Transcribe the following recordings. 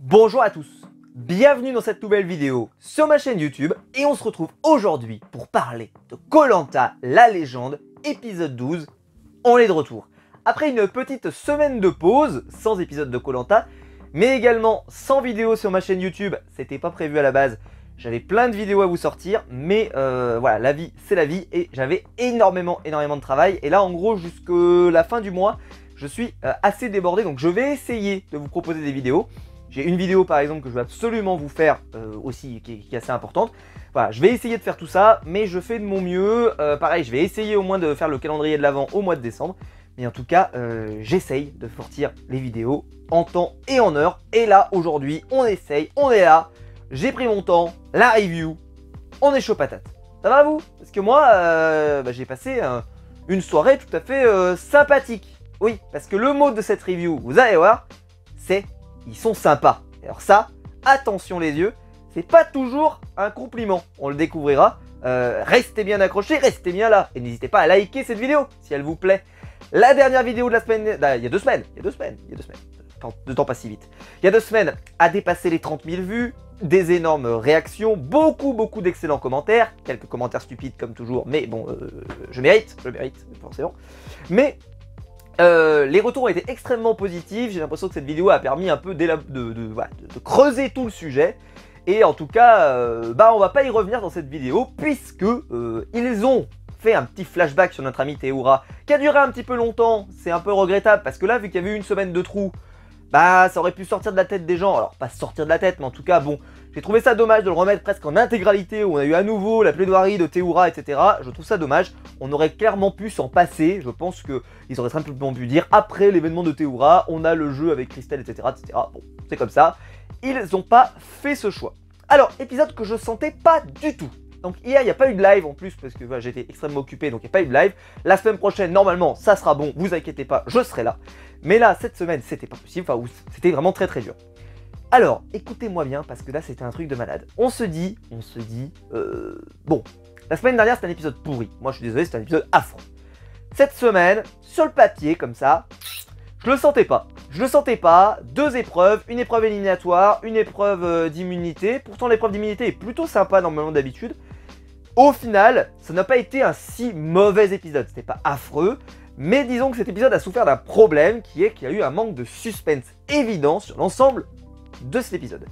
Bonjour à tous, bienvenue dans cette nouvelle vidéo sur ma chaîne YouTube et on se retrouve aujourd'hui pour parler de Koh Lanta, la légende, épisode 12, on est de retour. Après une petite semaine de pause, sans épisode de Koh Lanta, mais également sans vidéo sur ma chaîne YouTube, c'était pas prévu à la base, j'avais plein de vidéos à vous sortir, mais voilà, la vie c'est la vie et j'avais énormément de travail et là en gros jusqu'à la fin du mois, je suis assez débordé donc je vais essayer de vous proposer des vidéos. J'ai une vidéo par exemple que je vais absolument vous faire aussi qui est assez importante. Voilà, je vais essayer de faire tout ça, mais je fais de mon mieux. Pareil, je vais essayer au moins de faire le calendrier de l'Avent au mois de décembre. Mais en tout cas, j'essaye de sortir les vidéos en temps et en heure. Et là, aujourd'hui, on essaye, on est là. J'ai pris mon temps, la review, on est chaud patate. Ça va vous? Parce que moi, j'ai passé une soirée tout à fait sympathique. Oui, parce que le mot de cette review, vous allez voir, c'est... ils sont sympas. Alors ça, attention les yeux, c'est pas toujours un compliment. On le découvrira. Restez bien accrochés, restez bien là. Et n'hésitez pas à liker cette vidéo si elle vous plaît. La dernière vidéo de la semaine, il y a deux semaines. Le temps passe si vite. Il y a 2 semaines, a dépassé les 30 000 vues, des énormes réactions, beaucoup d'excellents commentaires. Quelques commentaires stupides comme toujours, mais bon, je mérite, forcément. Mais... les retours ont été extrêmement positifs, j'ai l'impression que cette vidéo a permis un peu de creuser tout le sujet. Et en tout cas, on va pas y revenir dans cette vidéo puisque ils ont fait un petit flashback sur notre ami Théoura qui a duré un petit peu longtemps. C'est un peu regrettable parce que là, vu qu'il y avait eu une semaine de trou, ça aurait pu sortir de la tête des gens. Alors pas sortir de la tête, mais en tout cas bon, j'ai trouvé ça dommage de le remettre presque en intégralité où on a eu à nouveau la plaidoirie de Théoura, etc. Je trouve ça dommage. On aurait clairement pu s'en passer. Je pense qu'ils auraient simplement pu dire après l'événement de Théoura, on a le jeu avec Christelle, etc. Bon, c'est comme ça. Ils n'ont pas fait ce choix. Alors, épisode que je sentais pas du tout. Donc hier, il n'y a pas eu de live en plus parce que voilà, j'étais extrêmement occupé, donc il n'y a pas eu de live. La semaine prochaine, normalement, ça sera bon, vous inquiétez pas, je serai là. Mais là, cette semaine, c'était pas possible, enfin, c'était vraiment très dur. Alors, écoutez-moi bien, parce que là, c'était un truc de malade. On se dit, bon, la semaine dernière, c'était un épisode pourri. Moi, je suis désolé, c'était un épisode affreux. Cette semaine, sur le papier, comme ça, je le sentais pas. Je le sentais pas. 2 épreuves, une épreuve éliminatoire, une épreuve d'immunité. Pourtant, l'épreuve d'immunité est plutôt sympa, normalement, d'habitude. Au final, ça n'a pas été un si mauvais épisode. C'était pas affreux. Mais disons que cet épisode a souffert d'un problème qui est qu'il y a eu un manque de suspense évident sur l'ensemble de cet épisode.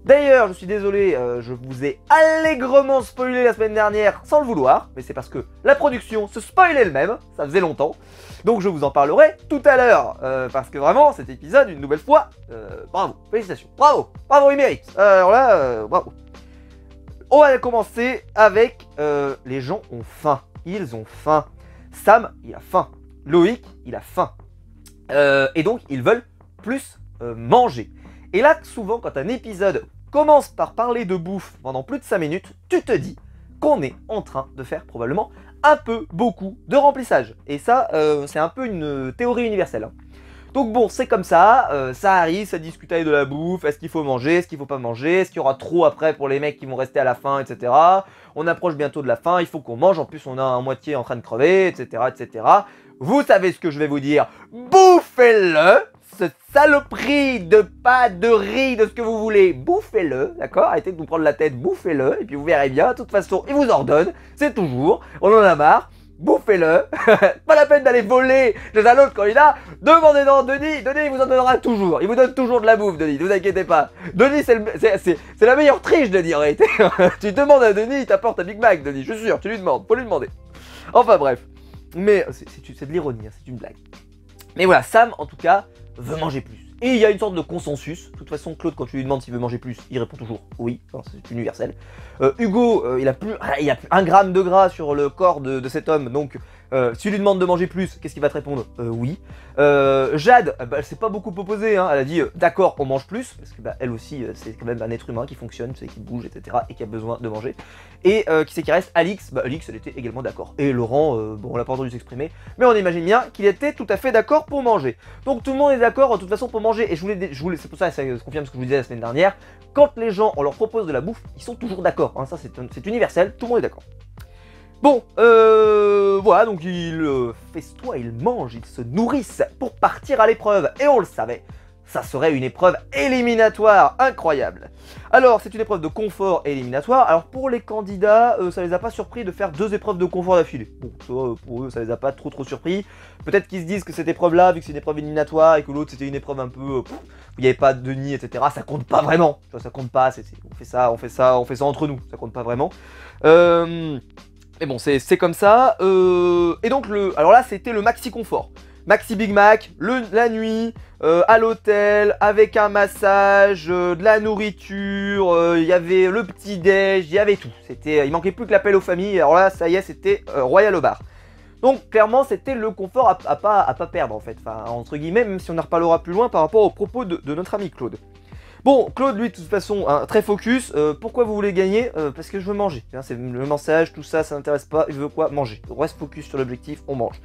D'ailleurs, je suis désolé, je vous ai allègrement spoilé la semaine dernière sans le vouloir, mais c'est parce que la production se spoilait elle-même, ça faisait longtemps. Donc je vous en parlerai tout à l'heure, parce que vraiment, cet épisode, une nouvelle fois, bravo, félicitations, bravo, il mérite. Alors là, bravo. On va commencer avec les gens ont faim, ils ont faim. Sam, il a faim. Loïc, il a faim. Et donc, ils veulent plus manger. Et là, souvent, quand un épisode commence par parler de bouffe pendant plus de 5 minutes, tu te dis qu'on est en train de faire probablement un peu beaucoup de remplissage. Et ça, c'est un peu une théorie universelle. Donc bon, c'est comme ça, ça arrive, ça discute avec de la bouffe, est-ce qu'il faut manger, est-ce qu'il faut pas manger, est-ce qu'il y aura trop après pour les mecs qui vont rester à la fin, etc. On approche bientôt de la fin, il faut qu'on mange, en plus on a un moitié en train de crever, etc. Vous savez ce que je vais vous dire, bouffez-le, ce saloperie de pâte, de riz, de ce que vous voulez, bouffez-le, d'accord? Arrêtez de nous prendre la tête, bouffez-le, et puis vous verrez bien, de toute façon, il vous ordonne, c'est toujours, on en a marre. Bouffez-le, pas la peine d'aller voler chez un autre candidat, demandez-en Denis, il vous en donnera toujours, il vous donne toujours de la bouffe Denis, ne vous inquiétez pas. Denis c'est la meilleure triche Denis en réalité, tu demandes à Denis, il t'apporte un Big Mac Denis, je suis sûr, tu lui demandes, faut lui demander. Enfin bref, mais c'est de l'ironie, c'est une blague. Mais voilà, Sam en tout cas veut manger plus. Et il y a une sorte de consensus. De toute façon, Claude, quand tu lui demandes s'il veut manger plus, il répond toujours oui. C'est universel. Hugo, il a plus 1 gramme de gras sur le corps de cet homme. Donc, si tu lui demandes de manger plus, qu'est-ce qu'il va te répondre? Oui. Jade, elle s'est pas beaucoup opposée. Hein. Elle a dit d'accord, on mange plus. Parce que elle aussi, c'est quand même un être humain qui fonctionne, qui bouge, etc. Et qui a besoin de manger. Et qui c'est qui reste? Alix. Alix, elle était également d'accord. Et Laurent, bon, on l'a pas entendu s'exprimer. Mais on imagine bien qu'il était tout à fait d'accord pour manger. Donc, tout le monde est d'accord, de toute façon, pour manger. Et c'est pour ça, ça confirme ce que je vous disais la semaine dernière. Quand les gens, on leur propose de la bouffe, ils sont toujours d'accord. Hein, ça, c'est universel, tout le monde est d'accord. Bon, voilà, donc ils festoient, ils mangent, ils se nourrissent pour partir à l'épreuve. Et on le savait, ça serait une épreuve éliminatoire, incroyable. Alors, c'est une épreuve de confort éliminatoire. Alors, pour les candidats, ça les a pas surpris de faire 2 épreuves de confort d'affilée. Bon, ça, pour eux, ça les a pas trop surpris. Peut-être qu'ils se disent que cette épreuve-là, vu que c'est une épreuve éliminatoire et que l'autre c'était une épreuve un peu où il n'y avait pas de nid, etc., ça compte pas vraiment. Tu vois, ça compte pas. On fait ça entre nous. Ça compte pas vraiment. Mais bon, c'est comme ça. Et donc, alors là, c'était le maxi confort. Maxi Big Mac, la nuit, à l'hôtel, avec un massage, de la nourriture, il y avait le petit-déj, il y avait tout. Il manquait plus que l'appel aux familles, alors là, ça y est, c'était royal au bar. Donc, clairement, c'était le confort à pas perdre, en fait. Enfin, entre guillemets, même si on en reparlera plus loin par rapport aux propos de notre ami Claude. Bon, Claude, lui, de toute façon, hein, très focus. Pourquoi vous voulez gagner? Parce que je veux manger. Hein, c'est le massage, tout ça, ça n'intéresse pas. Il veut quoi? Manger. On reste focus sur l'objectif, on mange.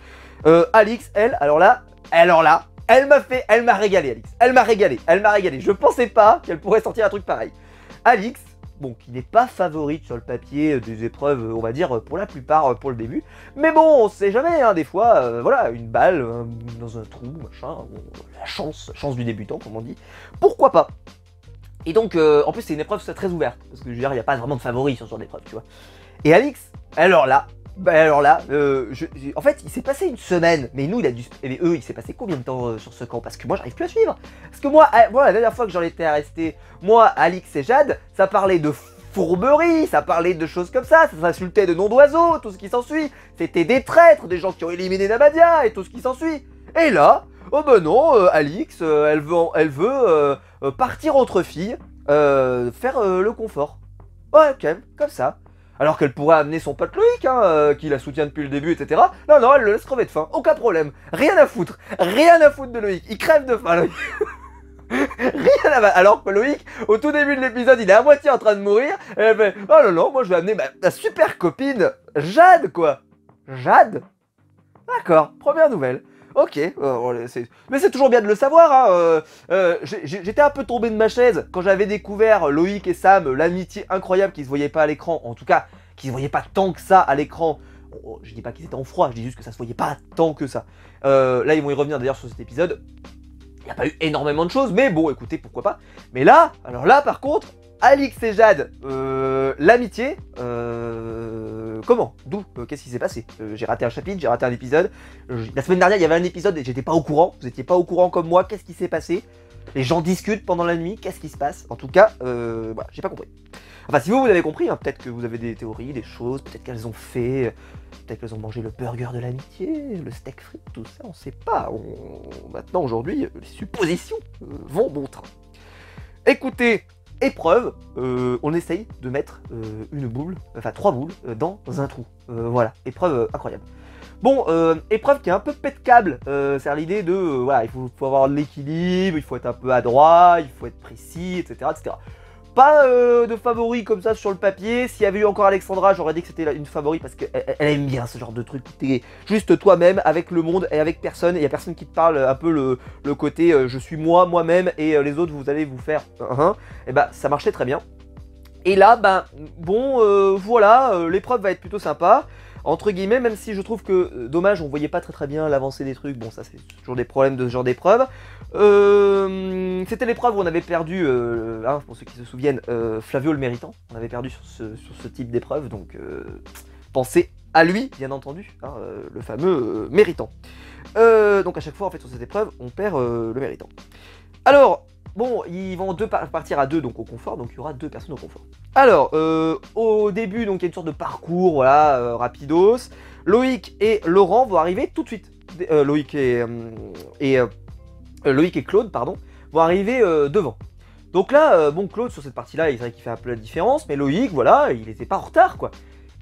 Alix, elle, alors là, elle m'a régalé, Alix. Elle m'a régalé. Je pensais pas qu'elle pourrait sortir un truc pareil. Alix, bon, qui n'est pas favorite sur le papier des épreuves, on va dire, pour la plupart, pour le début. Mais bon, on sait jamais, hein, des fois, voilà, une balle dans un trou, machin, la chance du débutant, comme on dit. Pourquoi pas? Et donc, en plus, c'est une épreuve très ouverte, parce que je veux dire, il n'y a pas vraiment de favoris sur ce genre d'épreuve, tu vois. Et Alix, alors là, en fait, il s'est passé une semaine, mais nous, eux, il s'est passé combien de temps sur ce camp? Parce que moi, j'arrive plus à suivre. Parce que moi, la dernière fois que j'en étais resté, moi, Alix et Jade, ça parlait de fourberie, ça parlait de choses comme ça s'insultait de noms d'oiseaux, tout ce qui s'ensuit. C'était des traîtres, des gens qui ont éliminé Nabadia et tout ce qui s'ensuit. Et là, oh ben non, Alix, elle veut partir entre filles, faire le confort. Ouais, ok, comme ça. Alors qu'elle pourrait amener son pote Loïc, hein, qui la soutient depuis le début, etc. Non, non, elle le laisse crever de faim, aucun problème. Rien à foutre de Loïc, il crève de faim, Loïc. Rien à... Alors que Loïc, au tout début de l'épisode, il est à moitié en train de mourir, et elle fait, oh non, non, moi je vais amener ma super copine, Jade, quoi. Jade? D'accord, première nouvelle. Ok, mais c'est toujours bien de le savoir, hein. J'étais un peu tombé de ma chaise quand j'avais découvert Loïc et Sam, l'amitié incroyable qui se voyait pas à l'écran, en tout cas, qui se voyait pas tant que ça à l'écran. Je dis pas qu'ils étaient en froid, je dis juste que ça se voyait pas tant que ça. Là, ils vont y revenir d'ailleurs sur cet épisode. Il n'y a pas eu énormément de choses, mais bon, écoutez, pourquoi pas. Mais là, alors là, par contre, Alix et Jade, l'amitié, comment? D'où? Qu'est-ce qui s'est passé? J'ai raté un chapitre, j'ai raté un épisode. La semaine dernière, il y avait un épisode et j'étais pas au courant. Vous étiez pas au courant comme moi. Qu'est-ce qui s'est passé? Les gens discutent pendant la nuit. Qu'est-ce qui se passe? En tout cas, voilà, j'ai pas compris. Enfin, si vous avez compris, hein, peut-être que vous avez des théories, des choses, peut-être qu'elles ont fait, peut-être qu'elles ont mangé le burger de l'amitié, le steak frit, tout ça, on sait pas. Maintenant, aujourd'hui, les suppositions vont bon train. Écoutez, épreuve, on essaye de mettre une boule, enfin 3 boules, dans un trou. Voilà, épreuve incroyable. Bon, épreuve qui est un peu pète câble, c'est l'idée de, voilà, il faut avoir de l'équilibre, il faut être un peu adroit, il faut être précis, etc. etc. Pas de favoris comme ça sur le papier. S'il y avait eu encore Alexandra, j'aurais dit que c'était une favori parce qu'elle aime bien ce genre de truc. T'es juste toi-même avec le monde et avec personne. Et il n'y a personne qui te parle un peu le côté je suis moi-même et les autres vous allez vous faire. Et bah ça marchait très bien. Et là, ben bon, voilà, l'épreuve va être plutôt sympa. Entre guillemets, même si je trouve que, dommage, on voyait pas très bien l'avancée des trucs, bon ça c'est toujours des problèmes de ce genre d'épreuve. C'était l'épreuve où on avait perdu, hein, pour ceux qui se souviennent, Flavio le Méritant, on avait perdu sur ce type d'épreuve, donc pensez à lui, bien entendu, hein, le fameux Méritant. Donc à chaque fois, en fait, sur cette épreuve, on perd le Méritant. Alors, bon, ils vont partir à 2 donc au confort, donc il y aura 2 personnes au confort. Alors, au début, donc il y a une sorte de parcours, voilà, rapidos. Loïc et Laurent vont arriver tout de suite. Loïc et Claude, pardon, vont arriver devant. Donc là, bon, Claude, sur cette partie-là, il dirait qu'il fait un peu la différence, mais Loïc, voilà, il n'était pas en retard, quoi.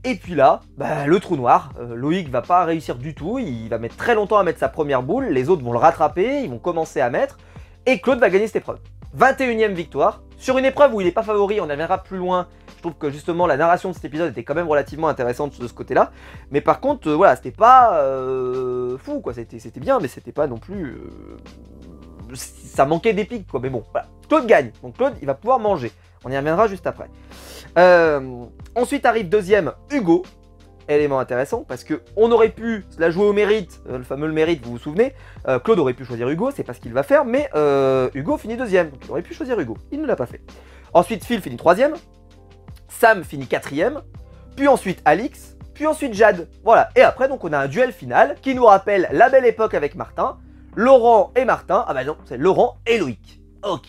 Et puis là, bah, le trou noir, Loïc va pas réussir du tout, il va mettre très longtemps à mettre sa première boule, les autres vont le rattraper, ils vont commencer à mettre, et Claude va gagner cette épreuve. 21e victoire, sur une épreuve où il n'est pas favori, on en verra plus loin. Je trouve que justement la narration de cet épisode était quand même relativement intéressante de ce côté-là. Mais par contre, voilà, c'était pas fou, quoi. C'était bien, mais c'était pas non plus... ça manquait d'épique, quoi. Mais bon, voilà. Claude gagne, donc Claude, il va pouvoir manger. On y reviendra juste après. Ensuite arrive deuxième, Hugo. élément intéressant, parce que on aurait pu la jouer au mérite, le fameux mérite, vous vous souvenez. Claude aurait pu choisir Hugo, c'est pas ce qu'il va faire, mais Hugo finit deuxième, donc il aurait pu choisir Hugo. Il ne l'a pas fait. Ensuite, Phil finit troisième, Sam finit quatrième, puis ensuite Alix, puis ensuite Jade. Voilà, et après, donc on a un duel final qui nous rappelle la belle époque avec Martin, Laurent et Martin. Ah bah non, c'est Laurent et Loïc. Ok.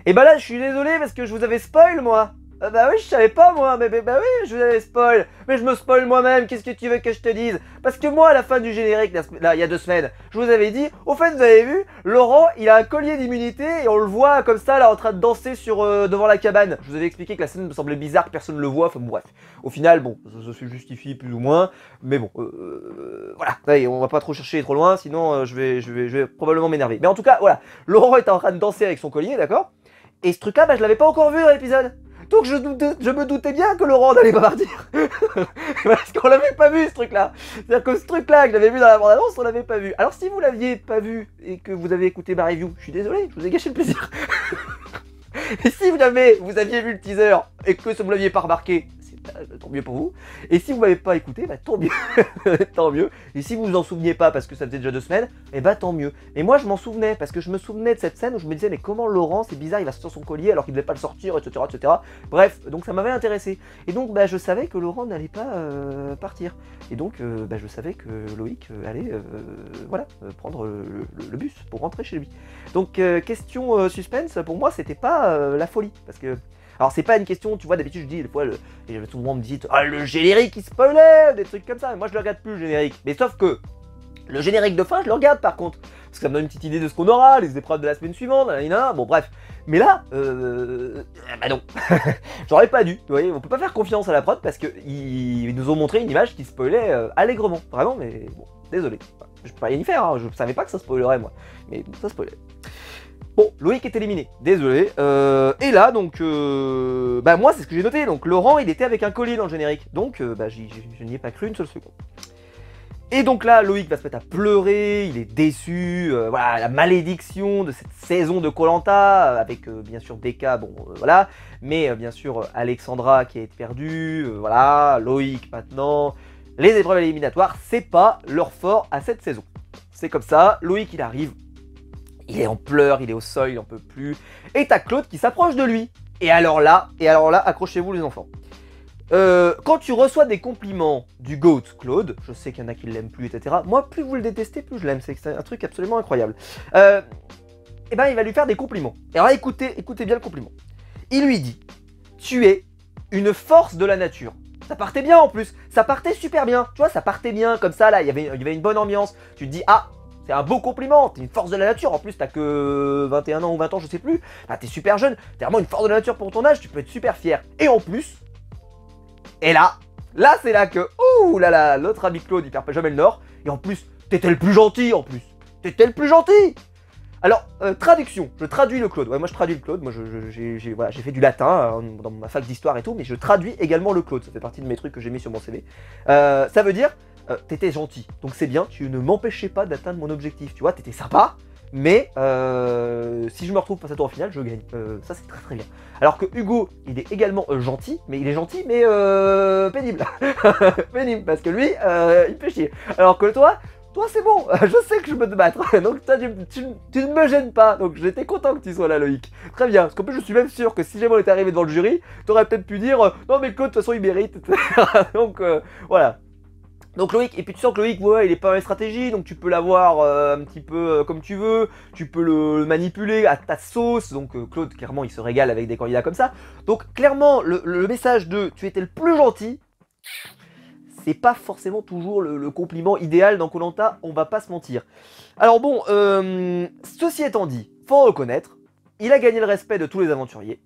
Et bah là, je suis désolé parce que je vous avais spoil, moi. Bah oui, je savais pas, moi. Mais bah oui, je vous avais spoil. Mais je me spoil moi-même. Qu'est-ce que tu veux que je te dise? Parce que moi, à la fin du générique, là, il y a 2 semaines, je vous avais dit, au fait, vous avez vu, Laurent, il a un collier d'immunité et on le voit comme ça, là, en train de danser devant la cabane. Je vous avais expliqué que la scène me semblait bizarre, que personne ne le voit. Enfin, bon, bref. Au final, bon, ça se justifie plus ou moins. Mais bon, voilà. Allez, on va pas trop chercher trop loin, sinon je vais probablement m'énerver. Mais en tout cas, voilà. Laurent est en train de danser avec son collier, d'accord? Et ce truc-là, bah, je l'avais pas encore vu dans l'épisode. Donc je me doutais bien que Laurent n'allait pas partir. Parce qu'on l'avait pas vu, ce truc-là. C'est-à-dire que ce truc-là que j'avais vu dans la bande-annonce, on l'avait pas vu. Alors si vous l'aviez pas vu et que vous avez écouté ma review, je suis désolé, je vous ai gâché le plaisir. Et si jamais vous aviez vu le teaser et que vous ne l'aviez pas remarqué, tant mieux pour vous. Et si vous m'avez pas écouté, bah tant mieux. Tant mieux. Et si vous vous en souveniez pas parce que ça faisait déjà 2 semaines, et bah tant mieux. Et moi je m'en souvenais parce que je me souvenais de cette scène où je me disais mais comment Laurent, c'est bizarre, il va sortir son collier alors qu'il devait pas le sortir, etc., etc. Bref, donc ça m'avait intéressé. Et donc bah je savais que Laurent n'allait pas partir. Et donc bah, je savais que Loïc allait voilà, prendre le bus pour rentrer chez lui. Donc question suspense, pour moi c'était pas la folie. Parce que alors c'est pas une question, tu vois, d'habitude je dis des fois, et tout le monde me dit « Ah, le générique il spoilait !» des trucs comme ça, mais moi je le regarde plus le générique. Mais sauf que le générique de fin je le regarde par contre, parce que ça me donne une petite idée de ce qu'on aura, les épreuves de la semaine suivante, bon bref. Mais là, bah non, j'aurais pas dû, vous voyez, on peut pas faire confiance à la prod parce qu'ils nous ont montré une image qui spoilait allègrement, vraiment, mais bon, désolé. Je peux pas rien y faire, hein, je savais pas que ça spoilerait moi, mais ça spoilait. Bon, Loïc est éliminé, désolé. Et là, donc, bah moi, c'est ce que j'ai noté. Donc, Laurent, il était avec un collier dans le générique. Donc, bah, je n'y ai pas cru une seule seconde. Et donc là, Loïc va se mettre à pleurer, il est déçu. Voilà, la malédiction de cette saison de Koh-Lanta, avec bien sûr Deka, bon, voilà. Mais bien sûr, Alexandra qui a été perdue, voilà, Loïc maintenant. Les épreuves éliminatoires, c'est pas leur fort à cette saison. C'est comme ça, Loïc, il arrive. Il est en pleurs, il est au sol, il n'en peut plus. Et t'as Claude qui s'approche de lui. Et alors là, accrochez-vous les enfants. Quand tu reçois des compliments du GOAT Claude, je sais qu'il y en a qui l'aiment plus, etc. Moi, plus vous le détestez, plus je l'aime. C'est un truc absolument incroyable. Et ben, il va lui faire des compliments. Et alors là, écoutez bien le compliment. Il lui dit, tu es une force de la nature. Ça partait bien en plus. Ça partait super bien. Tu vois, ça partait bien comme ça, là. Il y avait une bonne ambiance. Tu te dis, ah, c'est un beau compliment, t'es une force de la nature, en plus t'as que 21 ans ou 20 ans, je sais plus, bah, t'es super jeune, t'es vraiment une force de la nature pour ton âge, tu peux être super fier. Et en plus, et là c'est là que, ouh là là, l'autre ami Claude, il perd pas jamais le nord, et en plus, t'étais le plus gentil en plus, t'étais le plus gentil. Alors, traduction, je traduis le Claude, ouais moi je traduis le Claude, moi voilà, j'ai fait du latin dans ma fac d'histoire et tout, mais je traduis également le Claude, ça fait partie de mes trucs que j'ai mis sur mon CV. Ça veut dire, t'étais gentil, donc c'est bien, tu ne m'empêchais pas d'atteindre mon objectif, tu vois, t'étais sympa, mais si je me retrouve face à toi en finale, je gagne, ça c'est très très bien. Alors que Hugo, il est également gentil, mais il est gentil, mais pénible, pénible, parce que lui, il fait chier, alors que toi c'est bon, je sais que je peux te battre, donc toi, tu ne me gênes pas, donc j'étais content que tu sois là Loïc. Très bien, parce qu'en plus je suis même sûr que si jamais on était arrivé devant le jury, t'aurais peut-être pu dire non mais Claude de toute façon il mérite, etc. Donc voilà. Donc Loïc, et puis tu sens que Loïc, ouais, il est pas dans les stratégies, donc tu peux l'avoir un petit peu comme tu veux, tu peux le manipuler à ta sauce, donc Claude, clairement, il se régale avec des candidats comme ça. Donc clairement, le message de « tu étais le plus gentil », c'est pas forcément toujours le compliment idéal dans Koh-Lanta, on va pas se mentir. Alors bon, ceci étant dit, faut reconnaître, il a gagné le respect de tous les aventuriers,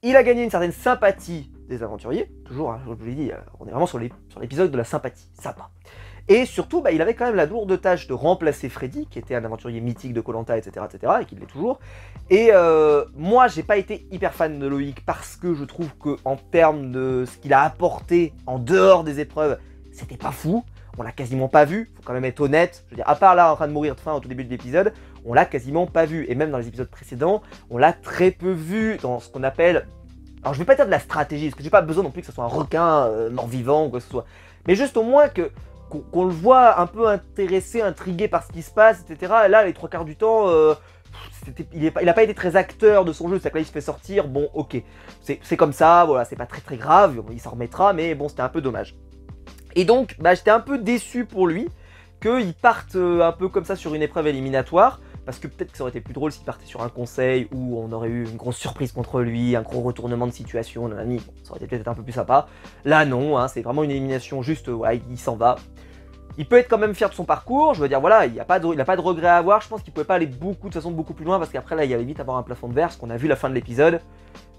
il a gagné une certaine sympathie des aventuriers, toujours, hein, je vous l'ai dit, on est vraiment sur l'épisode de la sympathie, sympa. Et surtout, bah, il avait quand même la lourde tâche de remplacer Freddy, qui était un aventurier mythique de Koh-Lanta, etc., et qui l'est toujours. Et moi, j'ai pas été hyper fan de Loïc, parce que je trouve qu'en termes de ce qu'il a apporté en dehors des épreuves, c'était pas fou. On l'a quasiment pas vu, faut quand même être honnête. Je veux dire, à part là, en train de mourir de faim au tout début de l'épisode, on l'a quasiment pas vu. Et même dans les épisodes précédents, on l'a très peu vu dans ce qu'on appelle... Alors je vais pas dire de la stratégie, parce que j'ai pas besoin non plus que ce soit un requin mort-vivant ou quoi que ce soit. Mais juste au moins qu'on le voit un peu intéressé, intrigué par ce qui se passe, etc. Et là, les 3 quarts du temps, il a pas été très acteur de son jeu. C'est-à-dire que là, il se fait sortir, bon, ok. C'est comme ça, voilà, c'est pas très très grave, il s'en remettra, mais bon, c'était un peu dommage. Et donc, bah, j'étais un peu déçu pour lui qu'il parte un peu comme ça sur une épreuve éliminatoire. Parce que peut-être que ça aurait été plus drôle s'il partait sur un conseil où on aurait eu une grosse surprise contre lui, un gros retournement de situation, bon, ça aurait été peut-être un peu plus sympa. Là non, hein, c'est vraiment une élimination juste, ouais, il s'en va. Il peut être quand même fier de son parcours, je veux dire voilà, il n'a pas de regret à avoir, je pense qu'il pouvait pas aller de toute façon beaucoup plus loin parce qu'après là il allait vite avoir un plafond de verre, ce qu'on a vu la fin de l'épisode.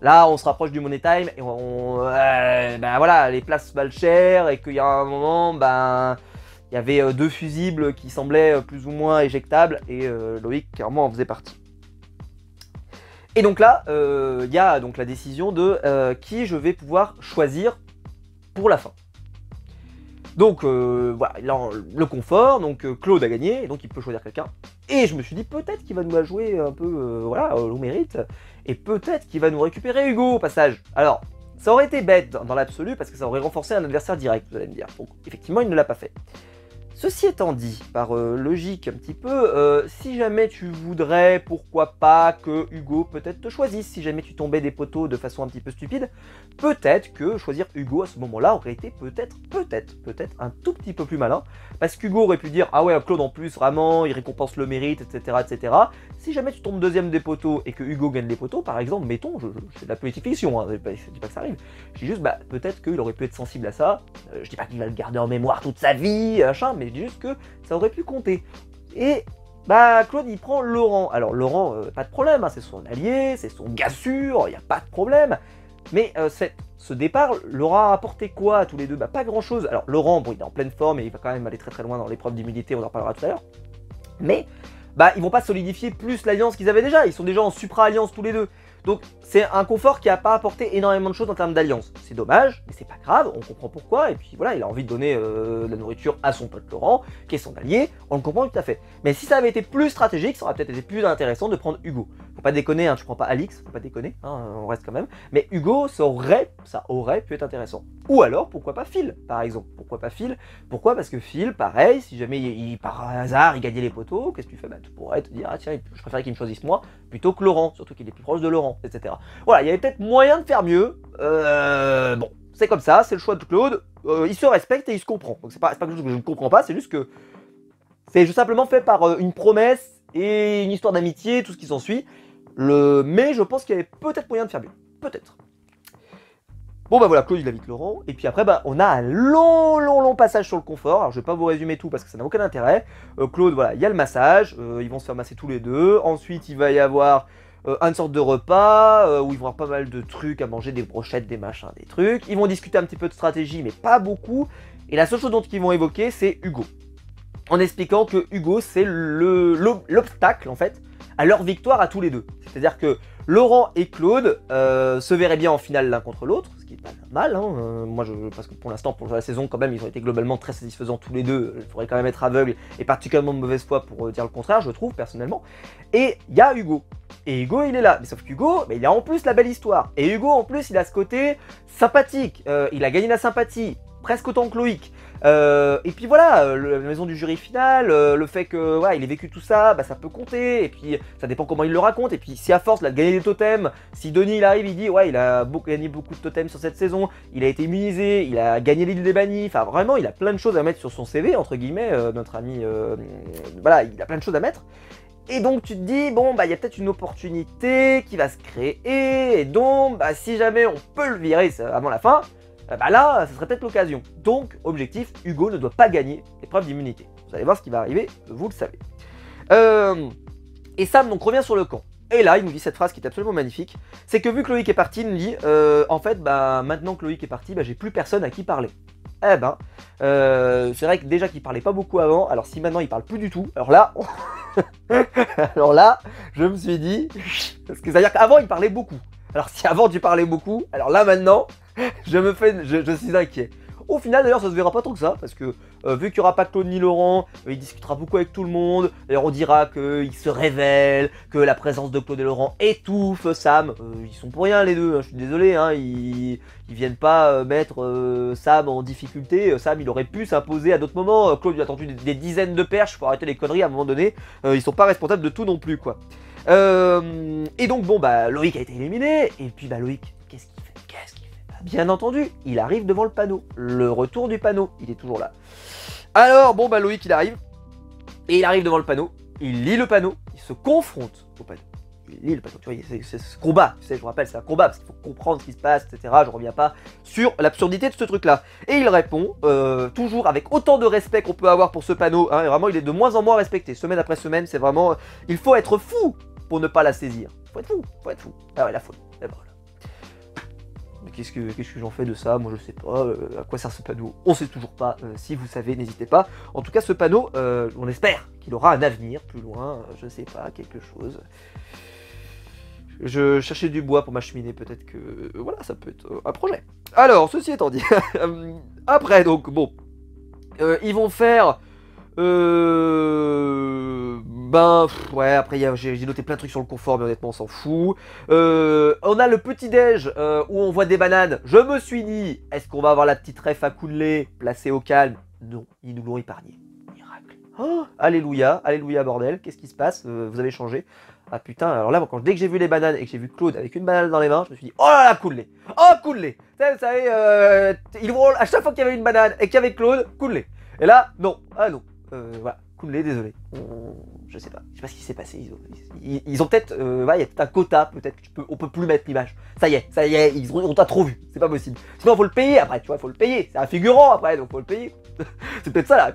Là on se rapproche du money time et ben voilà, les places valent cher et qu'il y a un moment, ben... Il y avait 2 fusibles qui semblaient plus ou moins éjectables et Loïc clairement en faisait partie. Et donc là, il y a donc la décision de qui je vais pouvoir choisir pour la fin. Donc voilà, le confort, donc Claude a gagné, et donc il peut choisir quelqu'un. Et je me suis dit peut-être qu'il va nous la jouer un peu, voilà, au mérite, et peut-être qu'il va nous récupérer Hugo au passage. Alors, ça aurait été bête dans l'absolu parce que ça aurait renforcé un adversaire direct, vous allez me dire. Donc effectivement, il ne l'a pas fait. Ceci étant dit, par logique un petit peu, si jamais tu voudrais, pourquoi pas, que Hugo peut-être te choisisse, si jamais tu tombais des poteaux de façon un petit peu stupide, peut-être que choisir Hugo à ce moment-là aurait été peut-être un tout petit peu plus malin, parce qu'Hugo aurait pu dire « Ah ouais, Claude en plus, vraiment, il récompense le mérite, etc. etc. » Si jamais tu tombes deuxième des poteaux et que Hugo gagne les poteaux, par exemple, mettons, c'est de la politique fiction, hein, je dis pas que ça arrive, je dis juste, bah, peut-être qu'il aurait pu être sensible à ça, je dis pas qu'il va le garder en mémoire toute sa vie, machin, mais je dis juste que ça aurait pu compter. Et bah Claude il prend Laurent. Alors Laurent, pas de problème, hein, c'est son allié, c'est son gars sûr, il n'y a pas de problème. Mais ce départ leur a apporté quoi à tous les deux? Bah pas grand chose. Alors Laurent, bon il est en pleine forme et il va quand même aller très très loin dans l'épreuve d'immunité, on en reparlera tout à l'heure. Mais bah ils vont pas solidifier plus l'alliance qu'ils avaient déjà, ils sont déjà en supra-alliance tous les deux. Donc c'est un confort qui n'a pas apporté énormément de choses en termes d'alliance. C'est dommage, mais c'est pas grave, on comprend pourquoi. Et puis voilà, il a envie de donner de la nourriture à son pote Laurent, qui est son allié, on le comprend tout à fait. Mais si ça avait été plus stratégique, ça aurait peut-être été plus intéressant de prendre Hugo. Faut pas déconner, hein, tu prends pas Alix, faut pas déconner, hein, on reste quand même. Mais Hugo, ça aurait pu être intéressant. Ou alors, pourquoi pas Phil, par exemple. Pourquoi pas Phil? Pourquoi? Parce que Phil, pareil, si jamais par hasard il gagnait les poteaux, qu'est-ce que tu fais? Bah tu pourrais te dire, ah tiens, je préférais qu'il me choisisse moi, plutôt que Laurent, surtout qu'il est plus proche de Laurent, etc. Voilà, il y avait peut-être moyen de faire mieux. Bon, c'est comme ça, c'est le choix de Claude. Il se respecte et il se comprend. Donc c'est pas quelque chose que je ne comprends pas, c'est juste que c'est simplement fait par une promesse et une histoire d'amitié, tout ce qui s'ensuit. Mais je pense qu'il y avait peut-être moyen de faire mieux. Peut-être. Bon bah voilà, Claude il invite Laurent, et puis après bah on a un long passage sur le confort. Alors je vais pas vous résumer tout parce que ça n'a aucun intérêt. Claude, voilà, il y a le massage, ils vont se faire masser tous les deux. Ensuite il va y avoir une sorte de repas où ils vont avoir pas mal de trucs à manger, des brochettes, des machins, des trucs. Ils vont discuter un petit peu de stratégie, mais pas beaucoup. Et la seule chose dont ils vont évoquer, c'est Hugo. En expliquant que Hugo, c'est l'obstacle, en fait, à leur victoire à tous les deux. C'est-à-dire que Laurent et Claude se verraient bien en finale l'un contre l'autre, ce qui est pas mal, hein. Parce que pour l'instant, pour la saison, quand même, ils ont été globalement très satisfaisants tous les deux. Il faudrait quand même être aveugle et particulièrement de mauvaise foi pour dire le contraire, je trouve, personnellement. Et il y a Hugo. Et Hugo, il est là. Mais sauf qu'Hugo, il a en plus la belle histoire. Et Hugo, en plus, il a ce côté sympathique. Il a gagné la sympathie, presque autant que Loïc. Et puis voilà, la maison du jury final, le fait que voilà, il ait vécu tout ça, bah, ça peut compter, et puis ça dépend comment il le raconte, et puis si à force de gagner des totems, si Denis il arrive, il dit ouais il a gagné beaucoup de totems sur cette saison, il a été immunisé, il a gagné l'île des bannis, enfin vraiment il a plein de choses à mettre sur son CV, entre guillemets, notre ami, voilà, il a plein de choses à mettre. Et donc tu te dis, bon bah il y a peut-être une opportunité qui va se créer, et donc bah si jamais on peut le virer avant la fin, bah là, ce serait peut-être l'occasion. Donc, objectif, Hugo ne doit pas gagner l'épreuve d'immunité. Vous allez voir ce qui va arriver, vous le savez. Et Sam donc revient sur le camp. Et là, il nous dit cette phrase qui est absolument magnifique. C'est que vu que Loïc est parti, il nous dit, en fait, bah maintenant que Loïc est parti, bah j'ai plus personne à qui parler. Eh ben, c'est vrai que déjà qu'il parlait pas beaucoup avant, alors si maintenant il parle plus du tout, alors là, je me suis dit, parce que c'est-à-dire qu'avant il parlait beaucoup. Alors si avant tu parlais beaucoup, alors là maintenant, je suis inquiet. Au final d'ailleurs ça se verra pas tant que ça, parce que vu qu'il n'y aura pas Claude ni Laurent, il discutera beaucoup avec tout le monde. D'ailleurs, on dira qu'il se révèle, que la présence de Claude et Laurent étouffe Sam. Ils sont pour rien les deux, hein, je suis désolé, hein, ils viennent pas mettre Sam en difficulté. Sam, il aurait pu s'imposer à d'autres moments. Claude, il a tendu des dizaines de perches, faut arrêter les conneries à un moment donné. Ils sont pas responsables de tout non plus, quoi. Et donc, bon, bah, Loïc a été éliminé. Et puis, bah, Loïc, qu'est-ce qu'il fait? Bah, bien entendu, il arrive devant le panneau. Le retour du panneau, il est toujours là. Alors, bon, bah, Loïc, il arrive. Et il arrive devant le panneau. Il lit le panneau. Il se confronte au panneau. Il lit le panneau. Tu vois, c'est ce combat. Tu sais, je vous rappelle, c'est un combat. Parce qu'il faut comprendre ce qui se passe, etc. Je reviens pas sur l'absurdité de ce truc-là. Et il répond, toujours avec autant de respect qu'on peut avoir pour ce panneau. Hein, et vraiment, il est de moins en moins respecté. Semaine après semaine, c'est vraiment... il faut être fou pour ne pas la saisir. Faut être fou. Ah ouais, la folie. Et voilà. Mais qu'est-ce que j'en fais de ça? Moi, je sais pas. À quoi sert ce panneau? On sait toujours pas. Si vous savez, n'hésitez pas. En tout cas, ce panneau, on espère qu'il aura un avenir plus loin. Je sais pas, quelque chose. Je cherchais du bois pour ma cheminée, peut-être que... voilà, ça peut être un projet. Alors, ceci étant dit... après, donc, bon... ils vont faire... ouais, après j'ai noté plein de trucs sur le confort, mais honnêtement on s'en fout. On a le petit-déj où on voit des bananes. Je me suis dit, est-ce qu'on va avoir la petite ref à Kunle placée au calme? Non, ils nous l'ont épargné. Miracle. Oh, alléluia, alléluia bordel, qu'est-ce qui se passe? Vous avez changé. Ah putain, alors là, dès que j'ai vu les bananes et que j'ai vu Claude avec une banane dans les mains, je me suis dit, oh là là, Kunle. Oh, Kunle. Vous savez, à chaque fois qu'il y avait une banane et qu'il y avait Claude, Kunle. Et là, non, ah non. Voilà, Kunle, désolé. Je sais pas ce qui s'est passé. Ils ont peut-être, il y a peut-être un quota, peut-être on peut plus mettre l'image. Ça y est, on t'a trop vu, c'est pas possible. Sinon, faut le payer après, tu vois, faut le payer. C'est un figurant après, donc faut le payer. C'est peut-être ça là.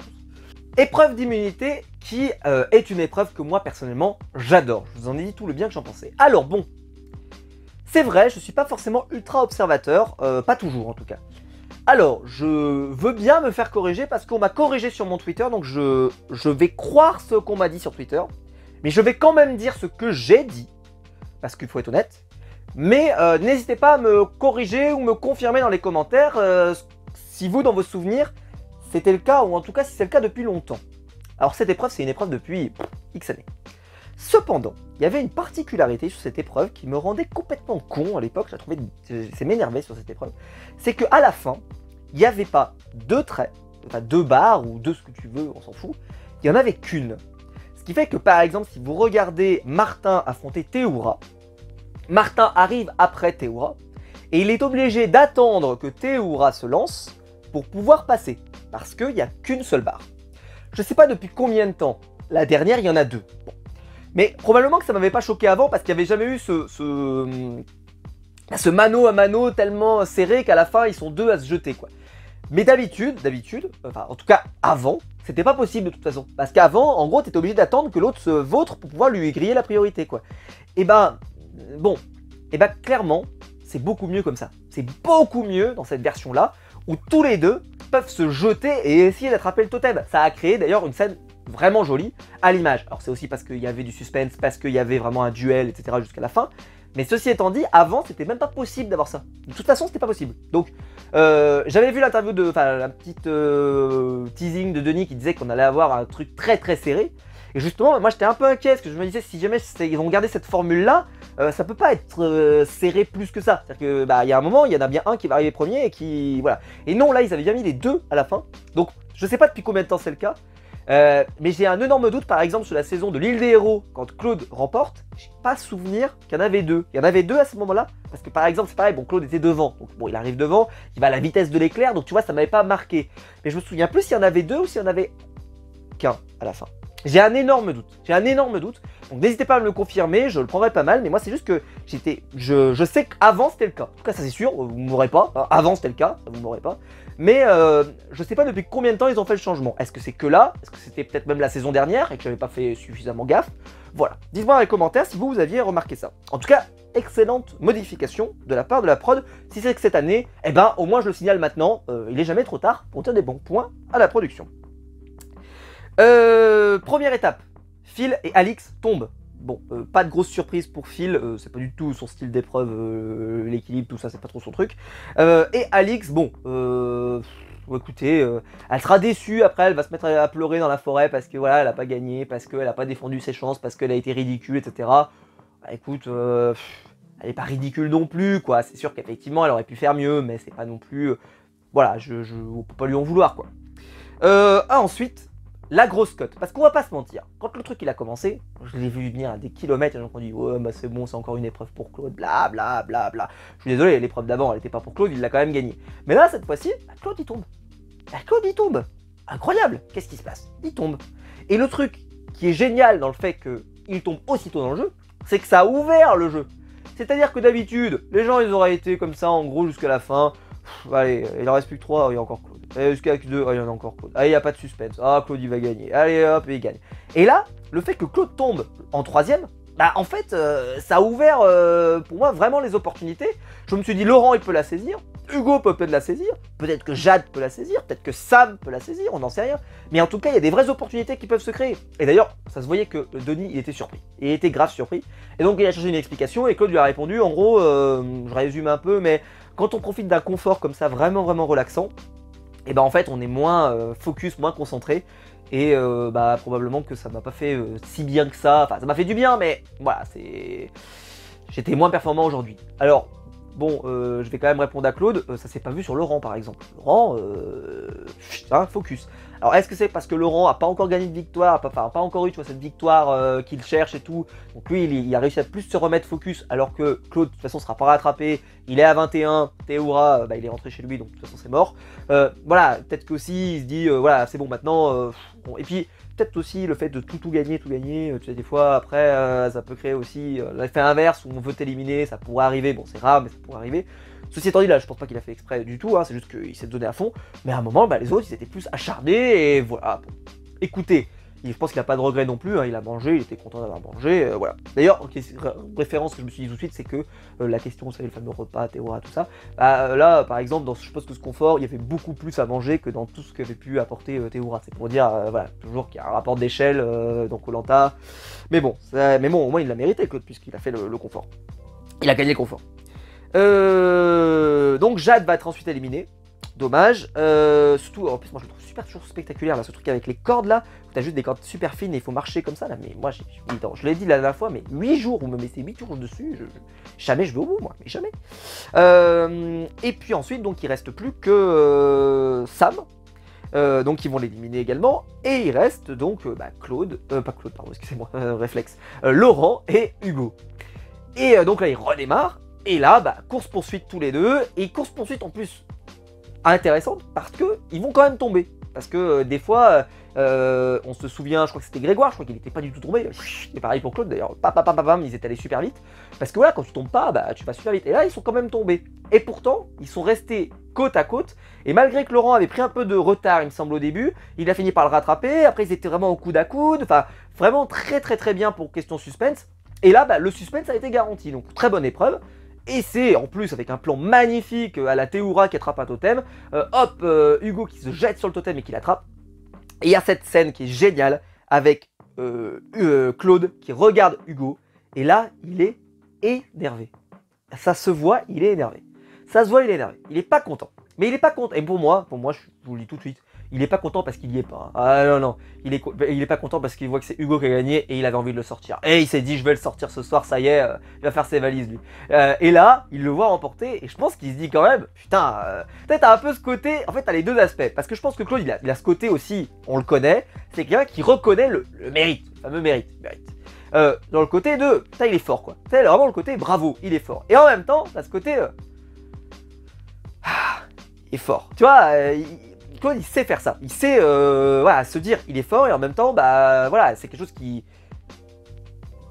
Épreuve d'immunité qui est une épreuve que moi personnellement j'adore. Je vous en ai dit tout le bien que j'en pensais. Alors bon, c'est vrai, je suis pas forcément ultra observateur, pas toujours en tout cas. Alors, je veux bien me faire corriger parce qu'on m'a corrigé sur mon Twitter, donc je vais croire ce qu'on m'a dit sur Twitter, mais je vais quand même dire ce que j'ai dit, parce qu'il faut être honnête. Mais n'hésitez pas à me corriger ou me confirmer dans les commentaires si vous, dans vos souvenirs, c'était le cas, ou en tout cas si c'est le cas depuis longtemps. Alors cette épreuve, c'est une épreuve depuis X années. Cependant, il y avait une particularité sur cette épreuve qui me rendait complètement con à l'époque, c'est m'énerver sur cette épreuve, c'est qu'à la fin, il n'y avait pas deux traits, enfin deux barres ou deux ce que tu veux, on s'en fout, il n'y en avait qu'une. Ce qui fait que par exemple, si vous regardez Martin affronter Théoura, Martin arrive après Théoura, et il est obligé d'attendre que Théoura se lance pour pouvoir passer, parce qu'il n'y a qu'une seule barre. Je ne sais pas depuis combien de temps, la dernière il y en a deux. Bon. Mais probablement que ça m'avait pas choqué avant parce qu'il n'y avait jamais eu ce mano à mano tellement serré qu'à la fin ils sont deux à se jeter quoi. Mais d'habitude, enfin en tout cas avant, c'était pas possible de toute façon. Parce qu'avant, en gros, t'étais obligé d'attendre que l'autre se vautre pour pouvoir lui griller la priorité quoi. Et ben, bon, et ben clairement, c'est beaucoup mieux comme ça. C'est beaucoup mieux dans cette version là où tous les deux peuvent se jeter et essayer d'attraper le totem. Ça a créé d'ailleurs une scène vraiment jolie à l'image. Alors c'est aussi parce qu'il y avait du suspense, parce qu'il y avait vraiment un duel, etc. jusqu'à la fin. Mais ceci étant dit, avant c'était même pas possible d'avoir ça. De toute façon c'était pas possible. Donc j'avais vu l'interview de, enfin la petite teasing de Denis qui disait qu'on allait avoir un truc très très serré. Et justement moi j'étais un peu inquiet parce que je me disais si jamais ils vont garder cette formule là, ça peut pas être serré plus que ça. C'est-à-dire que bah il y a un moment, il y en a bien un qui va arriver premier et qui voilà. Et non là ils avaient bien mis les deux à la fin. Donc je sais pas depuis combien de temps c'est le cas. Mais j'ai un énorme doute par exemple sur la saison de l'île des héros quand Claude remporte, j'ai pas souvenir qu'il y en avait deux. Il y en avait deux à ce moment-là parce que par exemple c'est pareil, bon Claude était devant, donc bon il arrive devant, il va à la vitesse de l'éclair, donc tu vois ça m'avait pas marqué. Mais je me souviens plus s'il y en avait deux ou s'il y en avait qu'un à la fin. J'ai un énorme doute, donc n'hésitez pas à me le confirmer, je le prendrai pas mal, mais moi c'est juste que je sais qu'avant c'était le cas, en tout cas ça c'est sûr, vous m'aurez pas, hein. Avant c'était le cas, ça vous m'aurez pas, mais je sais pas depuis combien de temps ils ont fait le changement, est-ce que c'est que là, est-ce que c'était peut-être même la saison dernière et que j'avais pas fait suffisamment gaffe, voilà, dites-moi dans les commentaires si vous aviez remarqué ça. En tout cas, excellente modification de la part de la prod, si c'est que cette année, eh ben au moins je le signale maintenant, il est jamais trop tard pour tirer des bons points à la production. Première étape, Phil et Alix tombent. Bon, pas de grosse surprise pour Phil, c'est pas du tout son style d'épreuve, l'équilibre, tout ça, c'est pas trop son truc. Et Alix, bon, Bon, écoutez, elle sera déçue, après elle va se mettre à pleurer dans la forêt parce que voilà, elle a pas gagné, parce qu'elle a pas défendu ses chances, parce qu'elle a été ridicule, etc. Bah écoute, elle est pas ridicule non plus, quoi. C'est sûr qu'effectivement, elle aurait pu faire mieux, mais c'est pas non plus... voilà, on peut pas lui en vouloir, quoi. Ensuite, la grosse cote. Parce qu'on va pas se mentir, quand le truc il a commencé, je l'ai vu venir à des kilomètres, et les gens ont dit ouais bah c'est bon, c'est encore une épreuve pour Claude, bla bla bla bla. Je suis désolé, l'épreuve d'avant elle était pas pour Claude, il l'a quand même gagné. Mais là cette fois-ci, bah, Claude il tombe. Bah, Claude il tombe. Incroyable, qu'est-ce qui se passe? Il tombe. Et le truc qui est génial dans le fait qu'il tombe aussitôt dans le jeu, c'est que ça a ouvert le jeu. C'est-à-dire que d'habitude, les gens ils auraient été comme ça en gros jusqu'à la fin. Allez, il en reste plus que 3, il y a encore Claude. Jusqu'à 2, il y en a encore Claude. Allez, il n'y a pas de suspense. Ah, Claude il va gagner. Allez hop, il gagne. Et là, le fait que Claude tombe en 3ème, bah en fait, ça a ouvert pour moi vraiment les opportunités. Je me suis dit, Laurent il peut la saisir, Hugo peut peut-être la saisir, peut-être que Jade peut la saisir, peut-être que Sam peut la saisir, on n'en sait rien. Mais en tout cas, il y a des vraies opportunités qui peuvent se créer. Et d'ailleurs, ça se voyait que Denis il était surpris. Il était grave surpris. Et donc il a cherché une explication et Claude lui a répondu, en gros, je résume un peu, mais quand on profite d'un confort comme ça, vraiment relaxant, et ben en fait on est moins focus, moins concentré. Et bah probablement que ça m'a pas fait si bien que ça. Enfin ça m'a fait du bien, mais voilà, j'étais moins performant aujourd'hui. Alors bon, je vais quand même répondre à Claude, ça s'est pas vu sur Laurent par exemple. Laurent, focus. Alors est-ce que c'est parce que Laurent a pas encore gagné de victoire, enfin pas encore eu tu vois, cette victoire qu'il cherche et tout, donc lui il a réussi à plus se remettre focus, alors que Claude de toute façon sera pas rattrapé, il est à 21, Théoura bah, il est rentré chez lui donc de toute façon c'est mort. Voilà, peut-être qu'aussi il se dit voilà c'est bon maintenant, bon. Et puis peut-être aussi le fait de tout gagner, tu sais des fois après ça peut créer aussi l'effet inverse où on veut t'éliminer, ça pourrait arriver, bon c'est rare mais ça pourrait arriver. Ceci étant dit là, je pense pas qu'il a fait exprès du tout, hein, c'est juste qu'il s'est donné à fond, mais à un moment, bah, les autres, ils étaient plus acharnés, et voilà. Bon. Écoutez, je pense qu'il n'a pas de regret non plus, hein, il a mangé, il était content d'avoir mangé, voilà. D'ailleurs, référence que je me suis dit tout de suite, c'est que la question, vous savez, le fameux repas, Théora, tout ça, bah, là, par exemple, dans je pense que ce confort, il y avait beaucoup plus à manger que dans tout ce qu'avait pu apporter Théora. C'est pour dire, voilà, toujours qu'il y a un rapport d'échelle dans Koh-Lanta, mais bon, au moins il l'a mérité, Claude, puisqu'il a fait le confort. Il a gagné le confort. Donc Jade va être ensuite éliminée. Dommage. Surtout, en plus, moi je le trouve super toujours spectaculaire là, ce truc avec les cordes là. Où t'as juste des cordes super fines et il faut marcher comme ça là. Mais moi, je l'ai dit la dernière fois, mais 8 jours, vous me mettez 8 jours dessus. Jamais je vais au bout, moi. Mais jamais. Et puis ensuite, donc il reste plus que Sam. Donc ils vont l'éliminer également. Et il reste donc Claude. Pas Claude, pardon, excusez-moi. Réflexe. Laurent et Hugo. Et donc là, il redémarre. Et là, bah, course-poursuite tous les deux, et course-poursuite en plus intéressante, parce qu'ils vont quand même tomber. Parce que des fois, on se souvient, je crois que c'était Grégoire, je crois qu'il n'était pas du tout tombé. Et pareil pour Claude d'ailleurs, ils étaient allés super vite. Parce que voilà, quand tu tombes pas, bah, tu vas super vite. Et là, ils sont quand même tombés. Et pourtant, ils sont restés côte à côte. Et malgré que Laurent avait pris un peu de retard, il me semble, au début, il a fini par le rattraper. Après, ils étaient vraiment au coude à coude. Enfin, vraiment très bien pour question suspense. Et là, bah, le suspense a été garanti. Donc, très bonne épreuve. Et c'est en plus avec un plan magnifique à la Théoura qui attrape un totem. Hugo qui se jette sur le totem et qui l'attrape. Et il y a cette scène qui est géniale avec Claude qui regarde Hugo. Et là, il est énervé. Ça se voit, il est énervé. Ça se voit, il est énervé. Il est pas content. Mais il est pas content. Et pour moi, je vous le dis tout de suite, il est pas content parce qu'il y est pas. Ah non. Il est pas content parce qu'il voit que c'est Hugo qui a gagné et il avait envie de le sortir. Et il s'est dit, je vais le sortir ce soir, ça y est, il va faire ses valises lui. Et là, il le voit remporter et je pense qu'il se dit quand même, putain, peut-être un peu ce côté, en fait, t'as les deux aspects. Parce que je pense que Claude, il a ce côté aussi, on le connaît, c'est quelqu'un qui reconnaît le mérite, le fameux mérite. Dans le côté de, putain, il est fort quoi. C'est vraiment le côté bravo, il est fort. Et en même temps, t'as ce côté, il est fort. Tu vois, Claude, il sait faire ça. Il sait voilà, se dire il est fort et en même temps, bah voilà, c'est quelque chose qui.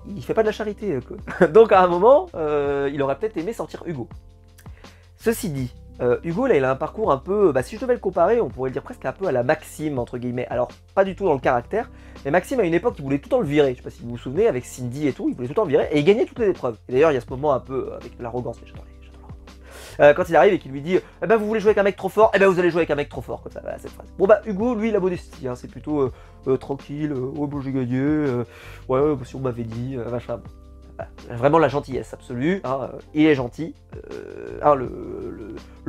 Il fait pas de la charité, quoi. Donc à un moment, il aurait peut-être aimé sortir Hugo. Ceci dit, Hugo, là, il a un parcours un peu. Bah, si je devais le comparer, on pourrait le dire presque un peu à la Maxime, entre guillemets. Alors, pas du tout dans le caractère, mais Maxime, à une époque, il voulait tout le temps le virer. Je sais pas si vous vous souvenez, avec Cindy et tout, il voulait tout le temps le virer et il gagnait toutes les épreuves. Et d'ailleurs, il y a ce moment un peu avec l'arrogance, mais j'adore quand il arrive et qu'il lui dit eh ben vous voulez jouer avec un mec trop fort, eh ben vous allez jouer avec un mec trop fort, comme ça, cette phrase. Bon bah Hugo, lui, la modestie, hein, c'est plutôt tranquille, ouais bon j'ai gagné, ouais si on m'avait dit, machin. Vraiment la gentillesse absolue, hein, il est gentil, hein,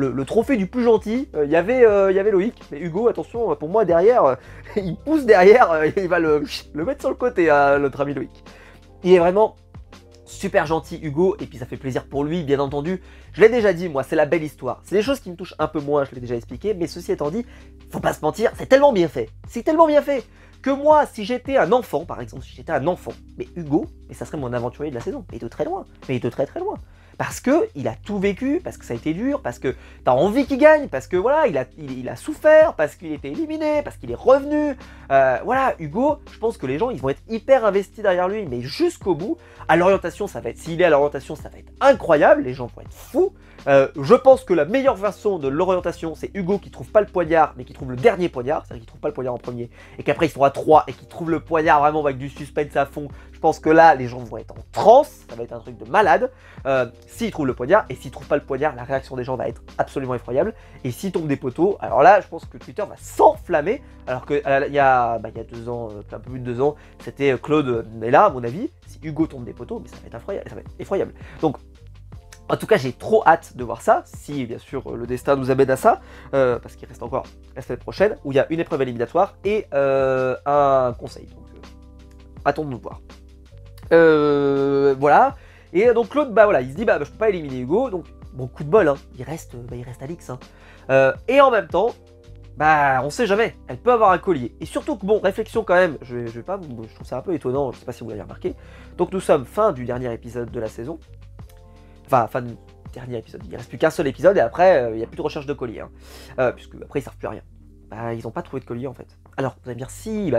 le trophée du plus gentil, il y avait Loïc, mais Hugo, attention, pour moi derrière, il pousse derrière, il va le mettre sur le côté, notre ami Loïc. Il est vraiment super gentil Hugo, et puis ça fait plaisir pour lui, bien entendu. Je l'ai déjà dit, moi, c'est la belle histoire. C'est des choses qui me touchent un peu moins, je l'ai déjà expliqué, mais ceci étant dit, faut pas se mentir, c'est tellement bien fait. C'est tellement bien fait que moi, si j'étais un enfant, par exemple, si j'étais un enfant, mais Hugo, mais ça serait mon aventurier de la saison, mais de très loin, mais de très très loin. Parce que il a tout vécu, parce que ça a été dur, parce que t'as envie qu'il gagne, parce que voilà, il a souffert, parce qu'il était éliminé, parce qu'il est revenu. Voilà, Hugo, je pense que les gens, ils vont être hyper investis derrière lui, mais jusqu'au bout. À l'orientation, ça va être, s'il est à l'orientation, ça va être incroyable, les gens vont être fous. Je pense que la meilleure version de l'orientation, c'est Hugo qui trouve pas le poignard, mais qui trouve le dernier poignard, c'est-à-dire qu'il trouve pas le poignard en premier, et qu'après ils sont à 3 et qu'ils trouvent le poignard vraiment avec du suspense à fond. Je pense que là, les gens vont être en transe, ça va être un truc de malade. S'ils trouvent le poignard, et s'ils trouvent pas le poignard, la réaction des gens va être absolument effroyable. Et s'ils tombent des poteaux, alors là, je pense que Twitter va s'enflammer. Alors que il y a 2 ans, un peu plus de 2 ans, c'était Claude. Mais là, à mon avis, si Hugo tombe des poteaux, mais ça va être effroyable. Ça va être effroyable. Donc, en tout cas, j'ai trop hâte de voir ça, si bien sûr le destin nous amène à ça, parce qu'il reste encore la semaine prochaine, où il y a une épreuve éliminatoire et un conseil. Donc, attendons de voir. Voilà. Et donc Claude, bah voilà, il se dit, je peux pas éliminer Hugo, donc bon, coup de bol, hein, il reste Alix. Hein. Et en même temps, on sait jamais, elle peut avoir un collier. Et surtout que, bon, réflexion quand même, je trouve ça un peu étonnant, je sais pas si vous l'avez remarqué. Donc nous sommes fin du dernier épisode de la saison. Enfin, fin du dernier épisode, il ne reste plus qu'un seul épisode et après, il n'y a plus de recherche de collier. Hein. Puisque après, ils ne servent plus à rien. Ils n'ont pas trouvé de collier en fait. Alors, vous allez me dire, si,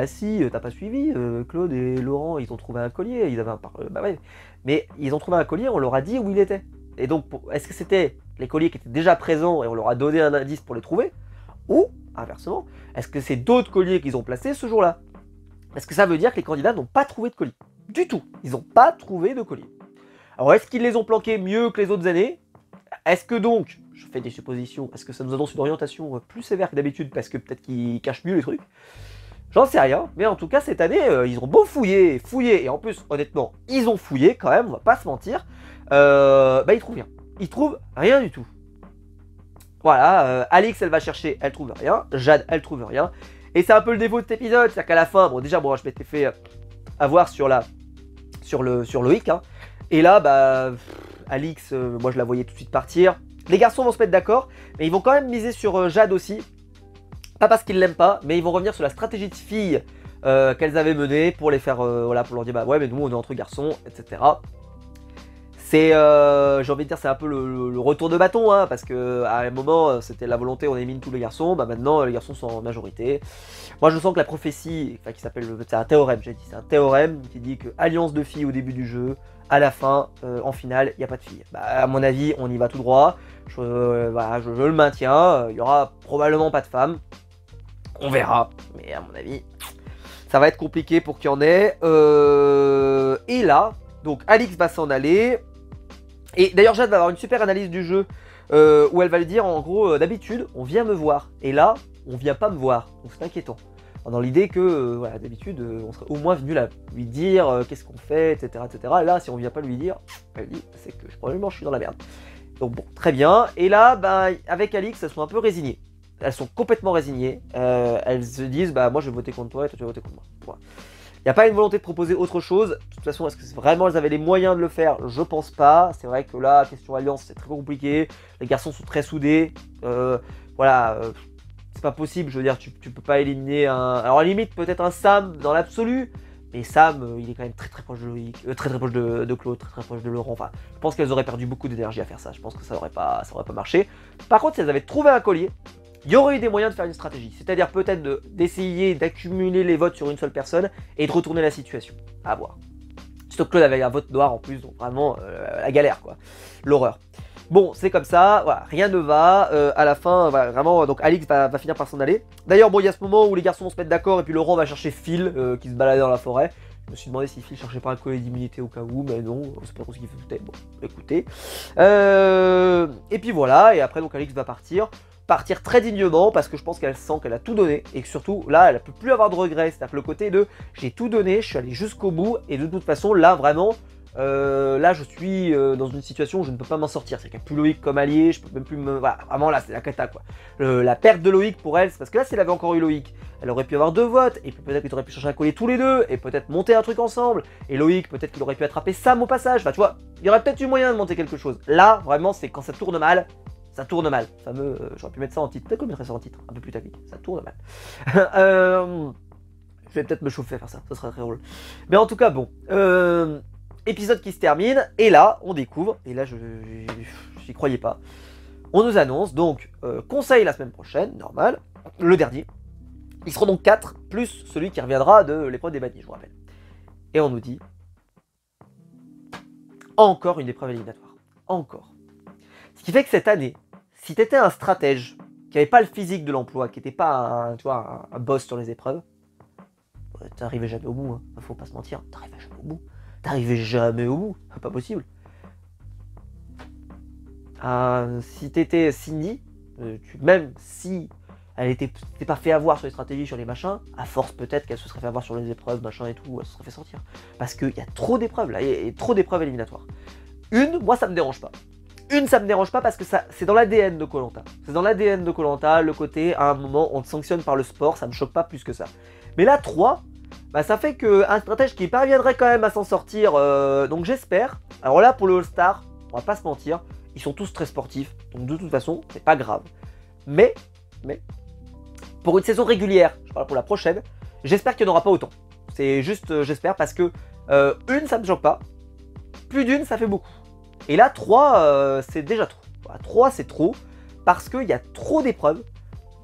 t'as pas suivi, Claude et Laurent, ils ont trouvé un collier, ils avaient un ouais. Mais ils ont trouvé un collier, on leur a dit où il était. Et donc, est-ce que c'était les colliers qui étaient déjà présents et on leur a donné un indice pour les trouver? Ou, inversement, est-ce que c'est d'autres colliers qu'ils ont placés ce jour-là? Parce que ça veut dire que les candidats n'ont pas trouvé de collier. Du tout. Ils n'ont pas trouvé de collier. Alors, est-ce qu'ils les ont planqués mieux que les autres années? Est-ce que donc, je fais des suppositions, est-ce que ça nous annonce une orientation plus sévère que d'habitude parce que peut-être qu'ils cachent mieux les trucs? J'en sais rien, mais en tout cas, cette année, ils ont beau fouiller, et en plus, honnêtement, ils ont fouillé quand même, on va pas se mentir, ils trouvent rien. Ils trouvent rien du tout. Voilà, Alix, elle va chercher, elle trouve rien, Jade, elle trouve rien, et c'est un peu le défaut de cet épisode, c'est-à-dire qu'à la fin, bon, déjà, je m'étais fait avoir sur Loïc, hein. Et là, Alix, moi je la voyais tout de suite partir. Les garçons vont se mettre d'accord, mais ils vont quand même miser sur Jade aussi. Pas parce qu'ils l'aiment pas, mais ils vont revenir sur la stratégie de filles qu'elles avaient menée pour les faire, voilà, pour leur dire, ouais, mais nous on est entre garçons, etc. C'est, j'ai envie de dire, c'est un peu le retour de bâton, hein, parce que à un moment, c'était la volonté, on élimine tous les garçons, maintenant les garçons sont en majorité. Moi je sens que la prophétie, qui s'appelle, c'est un théorème, j'ai dit, c'est un théorème qui dit que alliance de filles au début du jeu, à la fin, en finale, il n'y a pas de filles. À mon avis, on y va tout droit, je le maintiens, il n'y aura probablement pas de femmes, on verra, mais à mon avis, ça va être compliqué pour qu'il y en ait. Et là, donc Alix va s'en aller. Et d'ailleurs, Jade va avoir une super analyse du jeu où elle va le dire en gros, d'habitude, on vient me voir. Et là, on vient pas me voir. Donc c'est inquiétant. Dans l'idée que, voilà, d'habitude, on serait au moins venu lui dire qu'est-ce qu'on fait, etc., etc. Et là, si on vient pas lui dire, elle dit, c'est que probablement je suis dans la merde. Donc bon, très bien. Et là, avec Alix, elles sont un peu résignées. Elles sont complètement résignées. Elles se disent, moi je vais voter contre toi et toi tu vas voter contre moi. Voilà. Il n'y a pas une volonté de proposer autre chose. De toute façon, est-ce que vraiment elles avaient les moyens de le faire? Je pense pas. C'est vrai que là, question alliance, c'est très compliqué. Les garçons sont très soudés. Voilà, c'est pas possible. Je veux dire, tu peux pas éliminer un. Alors, à la limite, peut-être un Sam dans l'absolu. Mais Sam, il est quand même très très proche de Loïc, très proche de Claude, très proche de Laurent. Enfin, je pense qu'elles auraient perdu beaucoup d'énergie à faire ça. Je pense que ça aurait pas marché. Par contre, si elles avaient trouvé un collier, il y aurait eu des moyens de faire une stratégie. C'est-à-dire peut-être d'essayer d'accumuler les votes sur une seule personne et de retourner la situation. À voir. Surtout que Claude avait un vote noir en plus, donc vraiment la galère, quoi. L'horreur. Bon, c'est comme ça, voilà, rien ne va. À la fin, vraiment, donc Alix va finir par s'en aller. D'ailleurs, il y a ce moment où les garçons vont se mettre d'accord et puis Laurent va chercher Phil qui se baladait dans la forêt. Je me suis demandé si Phil cherchait pas un collier d'immunité au cas où, mais non, c'est pas trop ce qu'il faisait. Bon, écoutez. Et puis voilà, et après, donc Alix va partir très dignement parce que je pense qu'elle sent qu'elle a tout donné et que surtout là elle ne peut plus avoir de regrets, c'est-à-dire que le côté de j'ai tout donné, je suis allé jusqu'au bout et de toute façon là vraiment là je suis dans une situation où je ne peux pas m'en sortir. C'est qu'il n'y a plus Loïc comme allié, je peux même plus me... Voilà, vraiment là c'est la cata quoi. La perte de Loïc pour elle, c'est parce que là s'il avait encore eu Loïc, elle aurait pu avoir 2 votes, et puis peut-être qu'ils auraient pu changer un collier tous les deux, et peut-être monter un truc ensemble, et Loïc peut-être qu'il aurait pu attraper Sam au passage, enfin tu vois, il y aurait peut-être eu moyen de monter quelque chose. Là, vraiment c'est quand ça tourne mal, ça tourne mal. Fameux, j'aurais pu mettre ça en titre, peut-être que je mettrais ça en titre, un peu plus tactique, ça tourne mal. Je vais peut-être me chauffer à faire ça, ça serait très drôle. Mais en tout cas bon, épisode qui se termine, et là on découvre, et là j'y croyais pas, on nous annonce donc conseil la semaine prochaine, normal, le dernier. Ils seront donc 4, plus celui qui reviendra de l'épreuve des bannis, je vous rappelle. Et on nous dit, encore une épreuve éliminatoire. Encore. Ce qui fait que cette année, si t'étais un stratège, qui avait pas le physique de l'emploi, qui n'était pas un, tu vois, un boss sur les épreuves, t'arrivais jamais au bout, hein. Faut pas se mentir, t'arrivais jamais au bout. T'arrivais jamais au bout, pas possible. Si t'étais Cindy, même si elle était pas fait avoir sur les stratégies, sur les machins, à force peut-être qu'elle se serait fait avoir sur les épreuves, machin et tout, elle se serait fait sortir. Parce qu'il y a trop d'épreuves là, il y a trop d'épreuves éliminatoires. Moi ça me dérange pas. Ça me dérange pas parce que c'est dans l'ADN de Koh-Lanta. C'est dans l'ADN de Koh-Lanta, le côté, à un moment, on te sanctionne par le sport, ça me choque pas plus que ça. Mais là, 3, bah, ça fait qu'un stratège qui parviendrait quand même à s'en sortir, donc j'espère. Alors là, pour le All-Star, on va pas se mentir, ils sont tous très sportifs, donc de toute façon, c'est pas grave. Mais, pour une saison régulière, je parle pour la prochaine, j'espère qu'il n'y en aura pas autant. C'est juste, j'espère, parce que ça me choque pas, plus d'une, ça fait beaucoup. Et là, 3, c'est déjà trop. Voilà, 3, c'est trop, parce qu'il y a trop d'épreuves,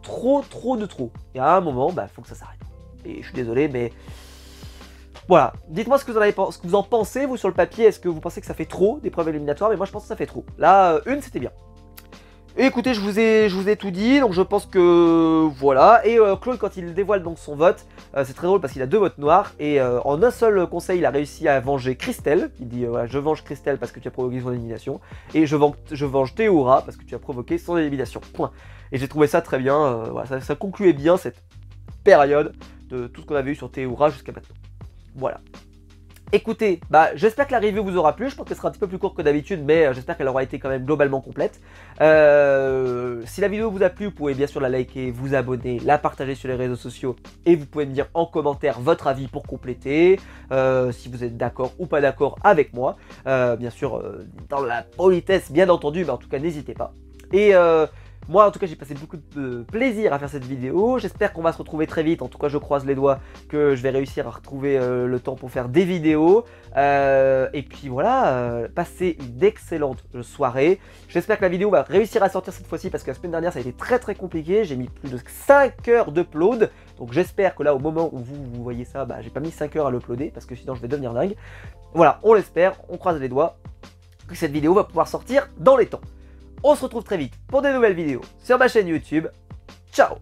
trop de trop. Et à un moment, bah, faut que ça s'arrête. Et je suis désolé, mais voilà. Dites-moi ce que vous en pensez, vous, sur le papier. Est-ce que vous pensez que ça fait trop d'épreuves éliminatoires? Mais moi, je pense que ça fait trop. Là, c'était bien. Et écoutez, je vous ai tout dit, donc je pense que voilà. Et Claude, quand il dévoile donc son vote, c'est très drôle parce qu'il a 2 votes noirs. Et en un seul conseil, il a réussi à venger Christelle. Il dit voilà, je venge Christelle parce que tu as provoqué son élimination. Et je venge Théora parce que tu as provoqué son élimination. Point. Et j'ai trouvé ça très bien. Voilà, ça concluait bien cette période de tout ce qu'on avait eu sur Théora jusqu'à maintenant. Voilà. Écoutez, bah, j'espère que la review vous aura plu, je pense qu'elle sera un petit peu plus courte que d'habitude, mais j'espère qu'elle aura été quand même globalement complète. Si la vidéo vous a plu, vous pouvez bien sûr la liker, vous abonner, la partager sur les réseaux sociaux, et vous pouvez me dire en commentaire votre avis pour compléter, si vous êtes d'accord ou pas d'accord avec moi. Bien sûr, dans la politesse bien entendu, mais en tout cas n'hésitez pas. Et moi en tout cas j'ai passé beaucoup de plaisir à faire cette vidéo, j'espère qu'on va se retrouver très vite, en tout cas je croise les doigts que je vais réussir à retrouver le temps pour faire des vidéos. Et puis voilà, passez une excellente soirée, j'espère que la vidéo va réussir à sortir cette fois-ci parce que la semaine dernière ça a été très compliqué, j'ai mis plus de 5 heures d'upload, donc j'espère que là au moment où vous voyez ça, bah, j'ai pas mis 5 heures à l'uploader parce que sinon je vais devenir dingue. Voilà, on l'espère, on croise les doigts que cette vidéo va pouvoir sortir dans les temps. On se retrouve très vite pour des nouvelles vidéos sur ma chaîne YouTube. Ciao!